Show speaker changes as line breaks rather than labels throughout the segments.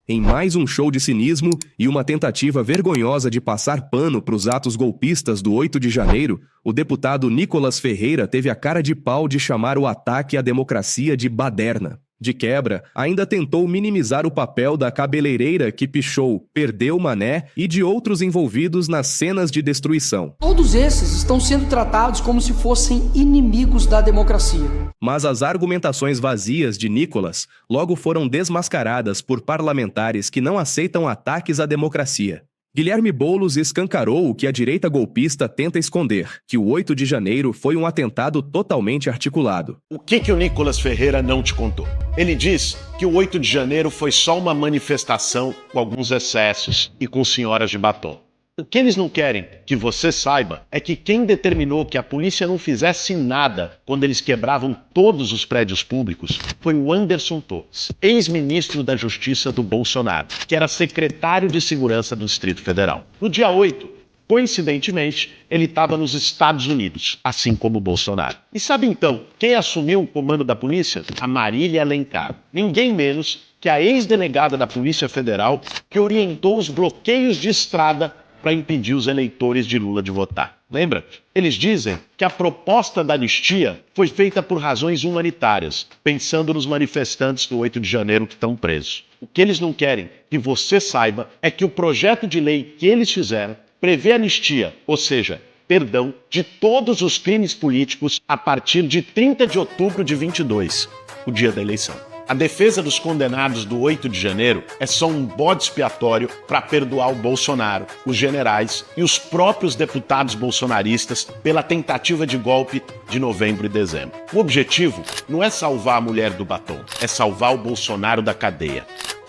Em mais um show de cinismo e uma tentativa vergonhosa de passar pano para os atos golpistas do 8 de janeiro, o deputado Nicolas Ferreira teve a cara de pau de chamar o ataque à democracia de baderna. De quebra, ainda tentou minimizar o papel da cabeleireira que pichou Perdeu Mané e de outros envolvidos nas cenas de destruição.
Todos esses estão sendo tratados como se fossem inimigos da democracia.
Mas as argumentações vazias de Nicolas logo foram desmascaradas por parlamentares que não aceitam ataques à democracia. Guilherme Boulos escancarou o que a direita golpista tenta esconder, que o 8 de janeiro foi um atentado totalmente articulado.
O que o Nicolas Ferreira não te contou? Ele diz que o 8 de janeiro foi só uma manifestação com alguns excessos e com senhoras de batom. O que eles não querem que você saiba é que quem determinou que a polícia não fizesse nada quando eles quebravam todos os prédios públicos foi o Anderson Torres, ex-ministro da Justiça do Bolsonaro, que era secretário de Segurança do Distrito Federal. No dia 8, coincidentemente, ele estava nos Estados Unidos, assim como o Bolsonaro. E sabe então, quem assumiu o comando da polícia? A Marília Alencar. Ninguém menos que a ex-delegada da Polícia Federal que orientou os bloqueios de estrada para impedir os eleitores de Lula de votar. Lembra? Eles dizem que a proposta da anistia foi feita por razões humanitárias, pensando nos manifestantes do 8 de janeiro que estão presos. O que eles não querem que você saiba é que o projeto de lei que eles fizeram prevê anistia, ou seja, perdão de todos os crimes políticos a partir de 30 de outubro de 22, o dia da eleição. A defesa dos condenados do 8 de janeiro é só um bode expiatório para perdoar o Bolsonaro, os generais e os próprios deputados bolsonaristas pela tentativa de golpe de novembro e dezembro. O objetivo não é salvar a mulher do batom, é salvar o Bolsonaro da cadeia.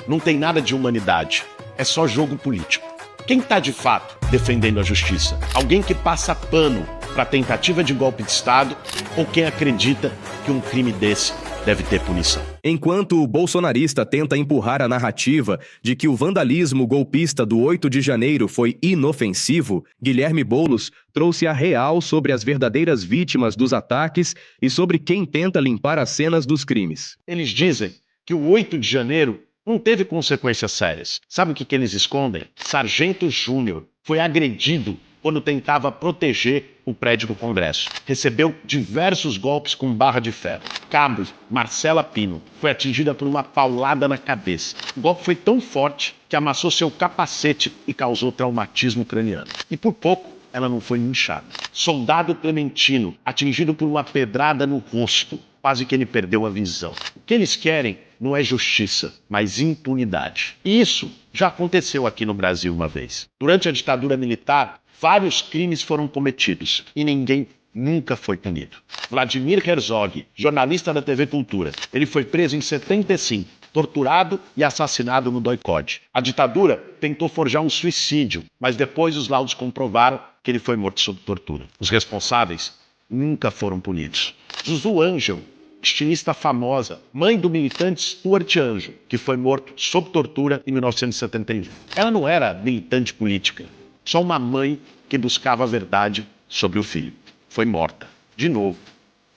Não tem nada de humanidade, é só jogo político. Quem está de fato defendendo a justiça? Alguém que passa pano para a tentativa de golpe de Estado ou quem acredita que um crime desse deve ter punição?
Enquanto o bolsonarista tenta empurrar a narrativa de que o vandalismo golpista do 8 de janeiro foi inofensivo, Guilherme Boulos trouxe a real sobre as verdadeiras vítimas dos ataques e sobre quem tenta limpar as cenas dos crimes.
Eles dizem que o 8 de janeiro não teve consequências sérias. Sabe o que eles escondem? Sargento Júnior foi agredido quando tentava proteger o prédio do Congresso. Recebeu diversos golpes com barra de ferro. Cabo Marcela Pino foi atingida por uma paulada na cabeça. O golpe foi tão forte que amassou seu capacete e causou traumatismo craniano. E por pouco, ela não foi inchada. Soldado Clementino, atingido por uma pedrada no rosto. Quase que ele perdeu a visão. O que eles querem não é justiça, mas impunidade. E isso já aconteceu aqui no Brasil uma vez. Durante a ditadura militar, vários crimes foram cometidos e ninguém nunca foi punido. Vladimir Herzog, jornalista da TV Cultura, ele foi preso em 75, torturado e assassinado no doicode. A ditadura tentou forjar um suicídio, mas depois os laudos comprovaram que ele foi morto sob tortura. Os responsáveis nunca foram punidos. Zuzu Angel, estilista famosa, mãe do militante Stuart Angel, que foi morto sob tortura em 1971. Ela não era militante política, só uma mãe que buscava a verdade sobre o filho. Foi morta. De novo,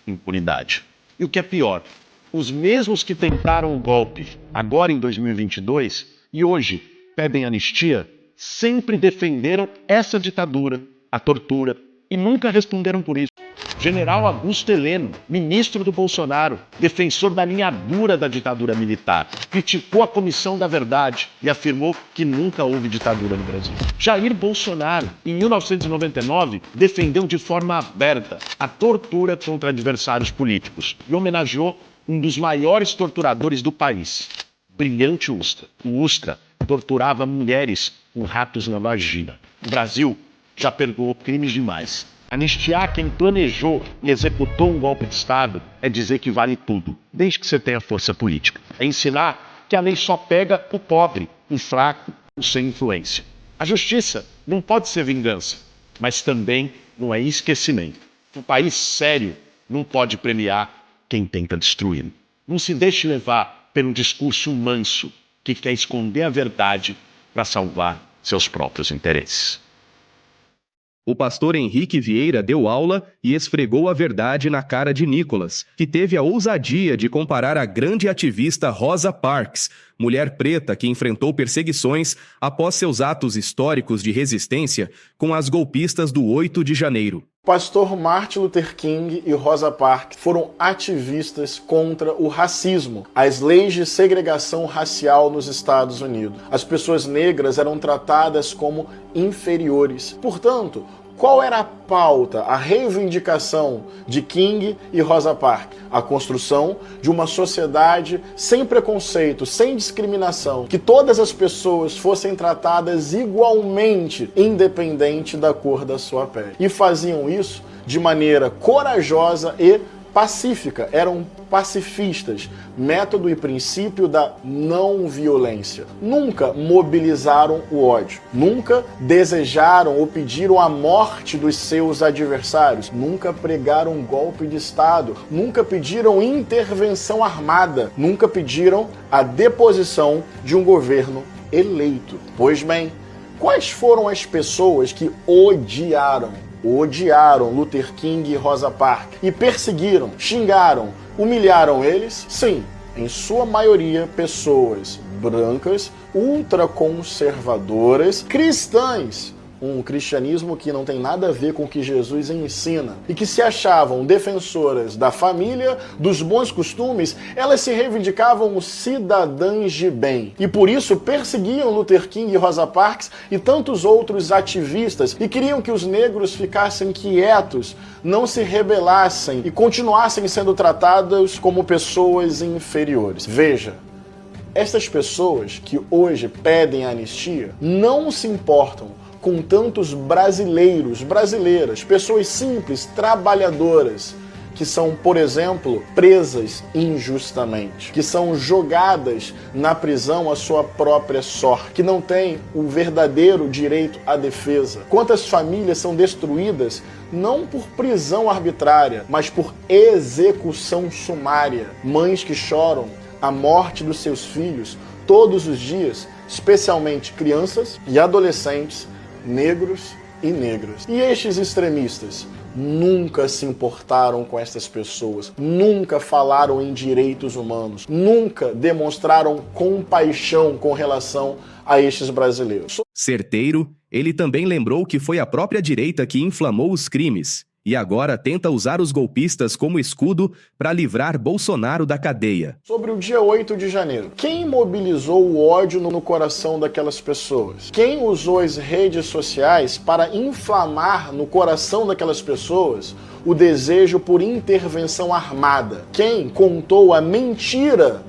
impunidade. E o que é pior, os mesmos que tentaram o golpe agora em 2022 e hoje pedem anistia, sempre defenderam essa ditadura, a tortura, e nunca responderam por isso. General Augusto Heleno, ministro do Bolsonaro, defensor da linha dura da ditadura militar, criticou a Comissão da Verdade e afirmou que nunca houve ditadura no Brasil. Jair Bolsonaro, em 1999, defendeu de forma aberta a tortura contra adversários políticos e homenageou um dos maiores torturadores do país, brilhante Ustra. O Ustra torturava mulheres com ratos na vagina. O Brasil já perdoou crimes demais. Anistiar quem planejou e executou um golpe de Estado é dizer que vale tudo, desde que você tenha força política. É ensinar que a lei só pega o pobre, o fraco, o sem influência. A justiça não pode ser vingança, mas também não é esquecimento. Um país sério não pode premiar quem tenta destruí-lo. Não se deixe levar pelo discurso manso que quer esconder a verdade para salvar seus próprios interesses.
O pastor Henrique Vieira deu aula e esfregou a verdade na cara de Nicolas, que teve a ousadia de comparar a grande ativista Rosa Parks, mulher preta que enfrentou perseguições após seus atos históricos de resistência, com as golpistas do 8 de janeiro.
Pastor Martin Luther King e Rosa Parks foram ativistas contra o racismo, as leis de segregação racial nos Estados Unidos. As pessoas negras eram tratadas como inferiores. Portanto, qual era a pauta, a reivindicação de King e Rosa Parks? A construção de uma sociedade sem preconceito, sem discriminação, que todas as pessoas fossem tratadas igualmente, independente da cor da sua pele. E faziam isso de maneira corajosa e pacífica, eram pacifistas, método e princípio da não violência. Nunca mobilizaram o ódio, nunca desejaram ou pediram a morte dos seus adversários, nunca pregaram um golpe de Estado, nunca pediram intervenção armada, nunca pediram a deposição de um governo eleito. Pois bem, quais foram as pessoas que odiaram Luther King e Rosa Parks e perseguiram, xingaram, humilharam eles? Sim, em sua maioria pessoas brancas, ultraconservadoras, cristãs. Um cristianismo que não tem nada a ver com o que Jesus ensina e que se achavam defensoras da família, dos bons costumes, elas se reivindicavam cidadãs de bem e por isso perseguiam Luther King e Rosa Parks e tantos outros ativistas e queriam que os negros ficassem quietos, não se rebelassem e continuassem sendo tratados como pessoas inferiores. Veja, estas pessoas que hoje pedem anistia não se importam com tantos brasileiras, pessoas simples, trabalhadoras, que são, por exemplo, presas injustamente, que são jogadas na prisão à sua própria sorte, que não têm o verdadeiro direito à defesa. Quantas famílias são destruídas não por prisão arbitrária, mas por execução sumária. Mães que choram a morte dos seus filhos todos os dias, especialmente crianças e adolescentes negros e negras. E estes extremistas nunca se importaram com estas pessoas, nunca falaram em direitos humanos, nunca demonstraram compaixão com relação a estes brasileiros.
Certeiro, ele também lembrou que foi a própria direita que inflamou os crimes e agora tenta usar os golpistas como escudo para livrar Bolsonaro da cadeia.
Sobre o dia 8 de janeiro, quem mobilizou o ódio no coração daquelas pessoas? Quem usou as redes sociais para inflamar no coração daquelas pessoas o desejo por intervenção armada? Quem contou a mentira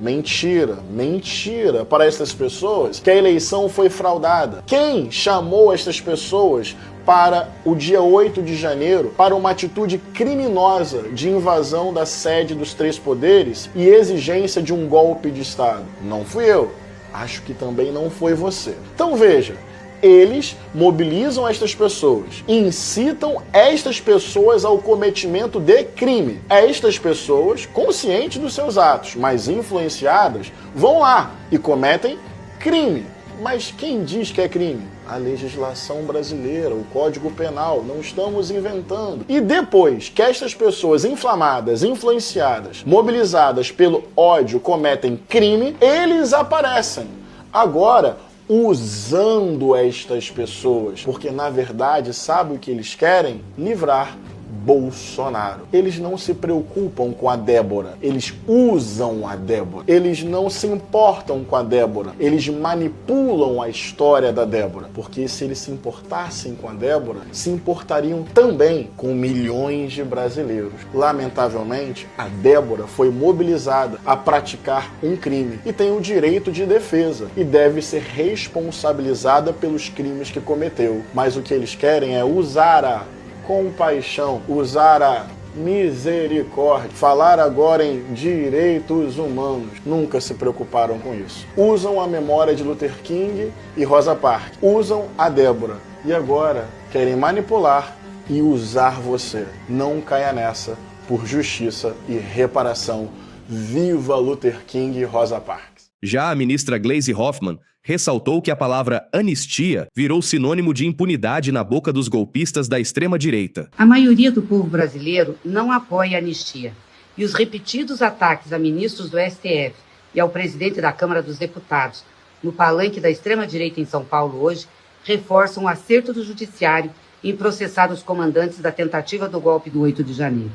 para essas pessoas que a eleição foi fraudada? Quem chamou estas pessoas para o dia 8 de janeiro, para uma atitude criminosa de invasão da sede dos três poderes e exigência de um golpe de Estado? Não fui eu. Acho que também não foi você. Então veja, eles mobilizam estas pessoas, incitam estas pessoas ao cometimento de crime. Estas pessoas, conscientes dos seus atos, mas influenciadas, vão lá e cometem crime. Mas quem diz que é crime? A legislação brasileira, o Código Penal, não estamos inventando. E depois que estas pessoas inflamadas, influenciadas, mobilizadas pelo ódio cometem crime, eles aparecem. Agora, usando estas pessoas, porque na verdade sabe o que eles querem? Livrar Bolsonaro. Eles não se preocupam com a Débora, eles usam a Débora. Eles não se importam com a Débora, eles manipulam a história da Débora. Porque se eles se importassem com a Débora, se importariam também com milhões de brasileiros. Lamentavelmente, a Débora foi mobilizada a praticar um crime e tem o direito de defesa e deve ser responsabilizada pelos crimes que cometeu. Mas o que eles querem é usar a compaixão, usar a misericórdia, falar agora em direitos humanos. Nunca se preocuparam com isso. Usam a memória de Luther King e Rosa Parks, usam a Débora e agora querem manipular e usar você. Não caia nessa, por justiça e reparação. Viva Luther King e Rosa Parks!
Já a ministra Gleisi Hoffmann Ressaltou que a palavra anistia virou sinônimo de impunidade na boca dos golpistas da extrema-direita.
A maioria do povo brasileiro não apoia a anistia. E os repetidos ataques a ministros do STF e ao presidente da Câmara dos Deputados no palanque da extrema-direita em São Paulo hoje reforçam o acerto do Judiciário em processar os comandantes da tentativa do golpe do 8 de janeiro.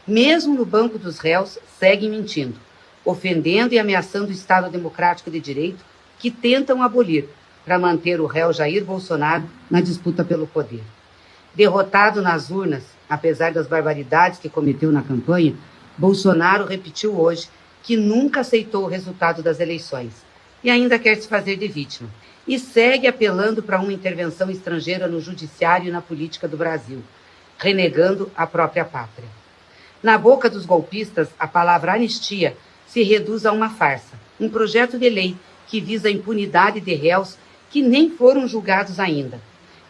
Mesmo no banco dos réus, seguem mentindo, ofendendo e ameaçando o Estado Democrático de Direito que tentam abolir para manter o réu Jair Bolsonaro na disputa pelo poder. Derrotado nas urnas, apesar das barbaridades que cometeu na campanha, Bolsonaro repetiu hoje que nunca aceitou o resultado das eleições e ainda quer se fazer de vítima. E segue apelando para uma intervenção estrangeira no judiciário e na política do Brasil, renegando a própria pátria. Na boca dos golpistas, a palavra anistia se reduz a uma farsa, um projeto de lei que visa a impunidade de réus que nem foram julgados ainda.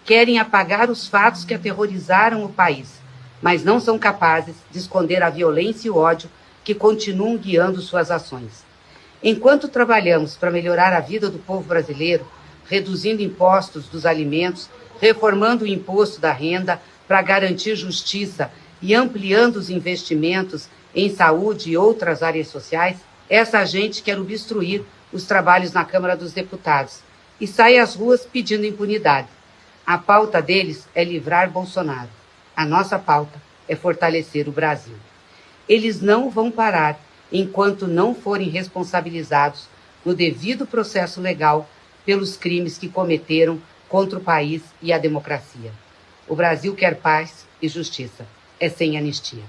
Querem apagar os fatos que aterrorizaram o país, mas não são capazes de esconder a violência e o ódio que continuam guiando suas ações. Enquanto trabalhamos para melhorar a vida do povo brasileiro, reduzindo impostos dos alimentos, reformando o imposto da renda para garantir justiça e ampliando os investimentos em saúde e outras áreas sociais, essa gente quer obstruir os trabalhos na Câmara dos Deputados e sai às ruas pedindo impunidade. A pauta deles é livrar Bolsonaro. A nossa pauta é fortalecer o Brasil. Eles não vão parar enquanto não forem responsabilizados no devido processo legal pelos crimes que cometeram contra o país e a democracia. O Brasil quer paz e justiça. É sem anistia.